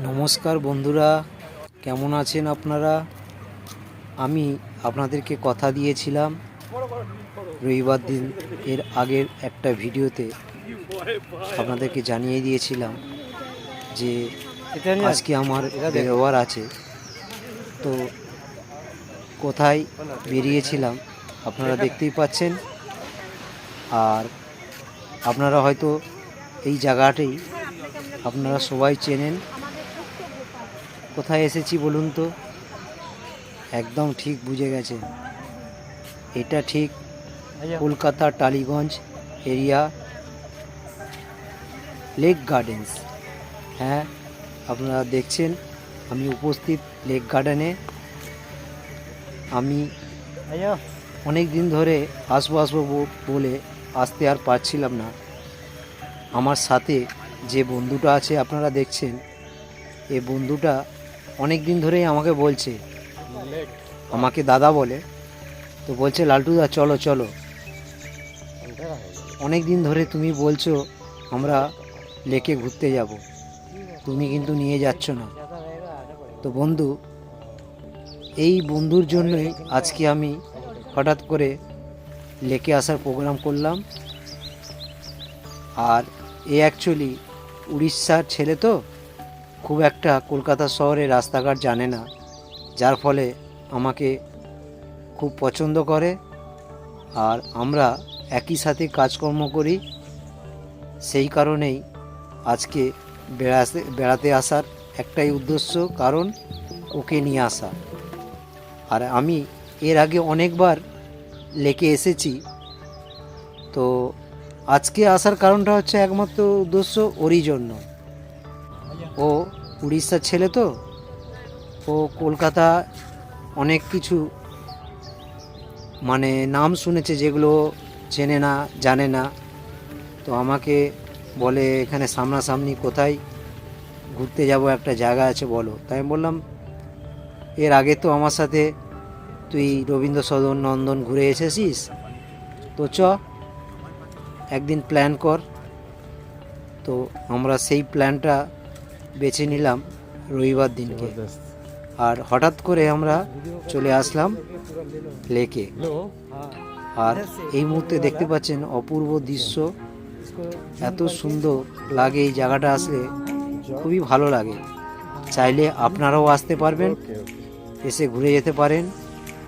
নমস্কার বন্ধুরা, কেমন আছেন আপনারা? আমি আপনাদেরকে কথা দিয়েছিলাম রবিবার দিন এর আগের একটা ভিডিওতে আপনাদেরকে জানিয়ে দিয়েছিলাম যে আজকে আমার বেরোবার আছে। তো কোথায় বেরিয়েছিলাম আপনারা দেখতেই পাচ্ছেন। আর আপনারা হয়তো এই জায়গাটাই আপনারা সবাই চেনেন। কোথায় এসেছি বলুন তো? একদম ঠিক বুঝে গেছেন, এটা ঠিক Kolkata Tollygunge area lake gardens. হ্যাঁ, আপনারা দেখছেন আমি উপস্থিত লেক গার্ডেনে। আমি অনেক দিন ধরে আসবো বলে আসতে আর পারছিলাম না। আমার সাথে যে বন্ধুটা আছে আপনারা দেখছেন, এই বন্ধুটা অনেক দিন ধরেই আমাকে বলছে, আমাকে দাদা বলে, তো বলছে লালটুদা চলো চলো। অনেক দিন ধরে তুমি বলছো আমরা লেকে ঘুরতে যাব, তুমি কিন্তু নিয়ে যাচ্ছ না। তো বন্ধু, এই বন্ধুর জন্যই আজকে আমি হঠাৎ করে লেকে আসার প্রোগ্রাম করলাম। আর এ অ্যাকচুয়ালি উড়িষ্যার ছেলে, তো খুব একটা কলকাতা শহরে রাস্তাঘাট জানে না, যার ফলে আমাকে খুব পছন্দ করে। আর আমরা একই সাথে কাজকর্ম করি, সেই কারণেই আজকে বেড়াতে আসার একটাই উদ্দেশ্য, কারণ ওকে নিয়ে আসা। আর আমি এর আগে অনেকবার লেকে এসেছি, তো আজকে আসার কারণটা হচ্ছে একমাত্র উদ্দেশ্য ওরই জন্য। ও উড়িষ্যার ছেলে, তো ও কলকাতা অনেক কিছু মানে নাম শুনেছে যেগুলো চেনে না, জানে না। তো আমাকে বলে এখানে সামনাসামনি কোথায় ঘুরতে যাব, একটা জায়গা আছে বলো। তাই আমি বললাম এর আগে তো আমার সাথে তুই রবীন্দ্র সদন নন্দন ঘুরে এসেছিস, তো চ একদিন প্ল্যান কর। তো আমরা সেই প্ল্যানটা বেছে নিলাম রবিবার দিনকে। আর হঠাৎ করে আমরা চলে আসলাম লেকে। আর এই মুহূর্তে দেখতে পাচ্ছেন অপূর্ব দৃশ্য, এত সুন্দর লাগে এই জায়গাটা আসলে, খুবই ভালো লাগে। চাইলে আপনারাও আসতে পারবেন, এসে ঘুরে যেতে পারেন।